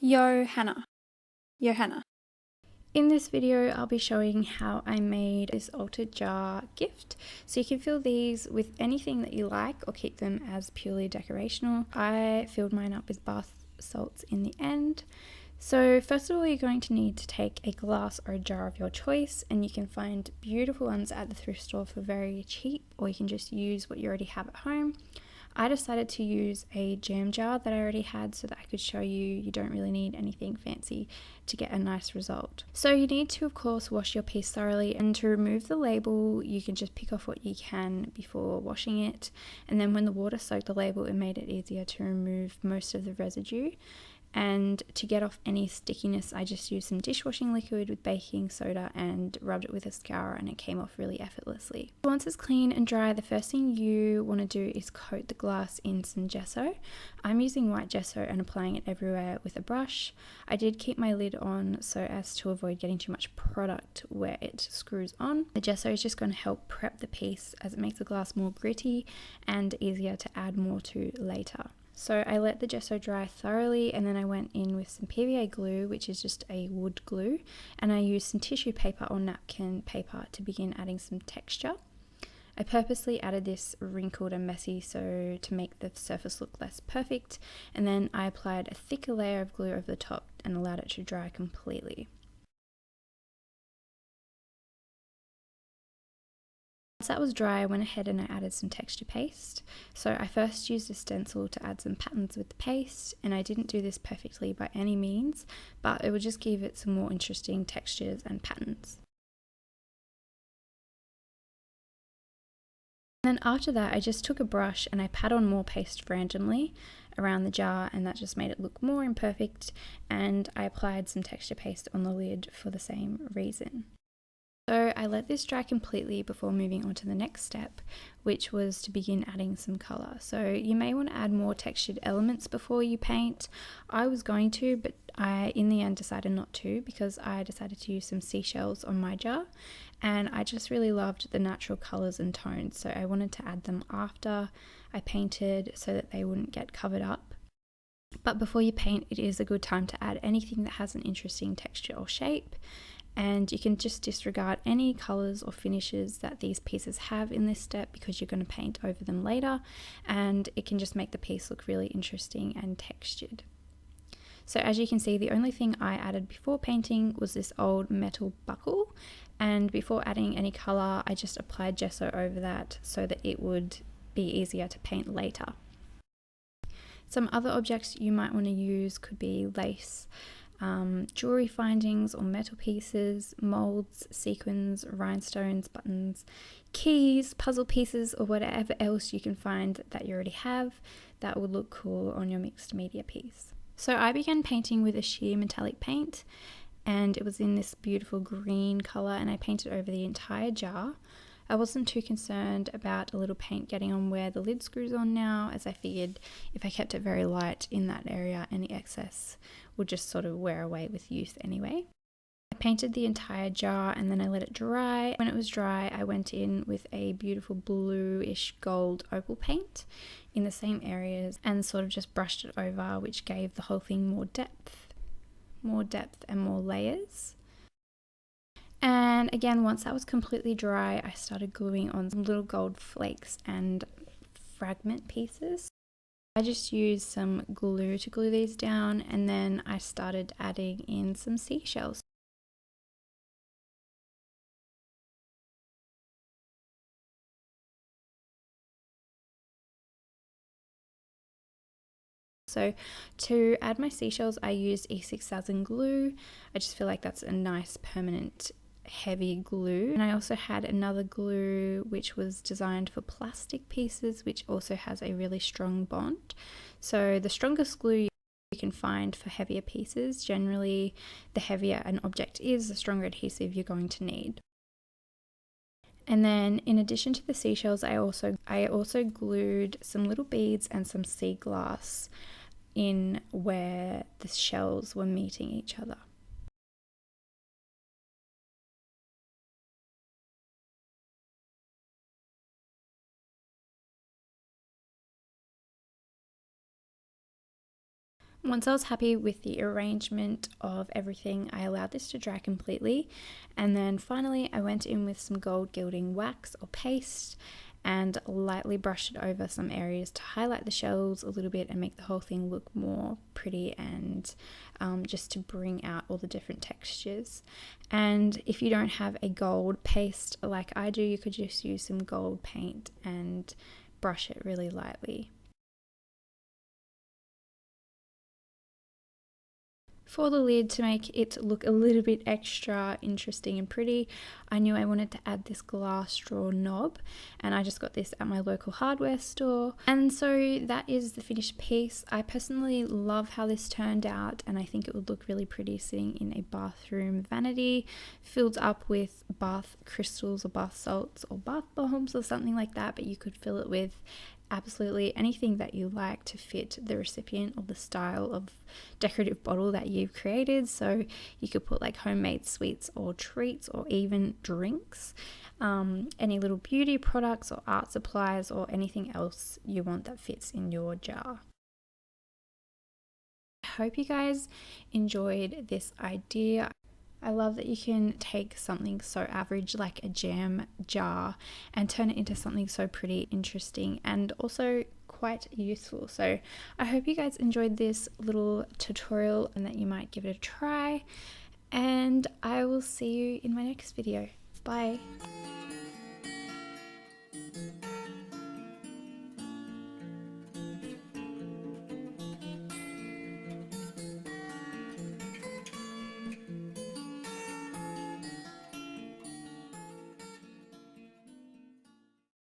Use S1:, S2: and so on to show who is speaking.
S1: Johanna. In this video, I'll be showing how I made this altered jar gift. So you can fill these with anything that you like or keep them as purely decorational. I filled mine up with bath salts in the end. So first of all, you're going to need to take a glass or a jar of your choice, and you can find beautiful ones at the thrift store for very cheap, or you can just use what you already have at home. I decided to use a jam jar that I already had so that I could show you don't really need anything fancy to get a nice result. So you need to, of course, wash your piece thoroughly, and to remove the label you can just pick off what you can before washing it, and then when the water soaked the label it made it easier to remove most of the residue. And to get off any stickiness, I just used some dishwashing liquid with baking soda and rubbed it with a scourer, and it came off really effortlessly. Once it's clean and dry, the first thing you want to do is coat the glass in some gesso. I'm using white gesso and applying it everywhere with a brush. I did keep my lid on so as to avoid getting too much product where it screws on. The gesso is just going to help prep the piece as it makes the glass more gritty and easier to add more to later. So I let the gesso dry thoroughly, and then I went in with some PVA glue, which is just a wood glue, and I used some tissue paper or napkin paper to begin adding some texture. I purposely added this wrinkled and messy so to make the surface look less perfect, and then I applied a thicker layer of glue over the top and allowed it to dry completely. Once that was dry, I went ahead and I added some texture paste. So I first used a stencil to add some patterns with the paste, and I didn't do this perfectly by any means, but it would just give it some more interesting textures and patterns. Then after that, I just took a brush and I pat on more paste randomly around the jar, and that just made it look more imperfect, and I applied some texture paste on the lid for the same reason. So I let this dry completely before moving on to the next step, which was to begin adding some colour. So you may want to add more textured elements before you paint. I was going to, but I in the end decided not to, because I decided to use some seashells on my jar, and I just really loved the natural colours and tones, so I wanted to add them after I painted so that they wouldn't get covered up. But before you paint, it is a good time to add anything that has an interesting texture or shape. And you can just disregard any colours or finishes that these pieces have in this step, because you're going to paint over them later, and it can just make the piece look really interesting and textured. So as you can see, the only thing I added before painting was this old metal buckle, and before adding any colour I just applied gesso over that so that it would be easier to paint later. Some other objects you might want to use could be lace, jewelry findings or metal pieces, molds, sequins, rhinestones, buttons, keys, puzzle pieces, or whatever else you can find that you already have that would look cool on your mixed media piece. So I began painting with a sheer metallic paint, and it was in this beautiful green colour, and I painted over the entire jar. I wasn't too concerned about a little paint getting on where the lid screws on now, as I figured if I kept it very light in that area, any excess would just sort of wear away with use anyway. I painted the entire jar and then I let it dry. When it was dry, I went in with a beautiful bluish gold opal paint in the same areas and sort of just brushed it over, which gave the whole thing more depth and more layers. And again, once that was completely dry, I started gluing on some little gold flakes and fragment pieces. I just used some glue to glue these down, and then I started adding in some seashells. So to add my seashells, I used E6000 glue. I just feel like that's a nice permanent heavy glue, and I also had another glue which was designed for plastic pieces, which also has a really strong bond. So the strongest glue you can find for heavier pieces, generally the heavier an object is, the stronger adhesive you're going to need. And then in addition to the seashells, I also glued some little beads and some sea glass in where the shells were meeting each other. Once I was happy with the arrangement of everything, I allowed this to dry completely, and then finally I went in with some gold gilding wax or paste and lightly brushed it over some areas to highlight the shells a little bit and make the whole thing look more pretty, and just to bring out all the different textures. And if you don't have a gold paste like I do, you could just use some gold paint and brush it really lightly. For the lid, to make it look a little bit extra interesting and pretty, I knew I wanted to add this glass straw knob, and I just got this at my local hardware store. And so that is the finished piece. I personally love how this turned out, and I think it would look really pretty sitting in a bathroom vanity filled up with bath crystals or bath salts or bath bombs or something like that, but you could fill it with absolutely anything that you like to fit the recipient or the style of decorative bottle that you've created. So you could put like homemade sweets or treats or even drinks, any little beauty products or art supplies or anything else you want that fits in your jar. I hope you guys enjoyed this idea. I love that you can take something so average like a jam jar and turn it into something so pretty, interesting, and also quite useful. So I hope you guys enjoyed this little tutorial and that you might give it a try, and I will see you in my next video. Bye.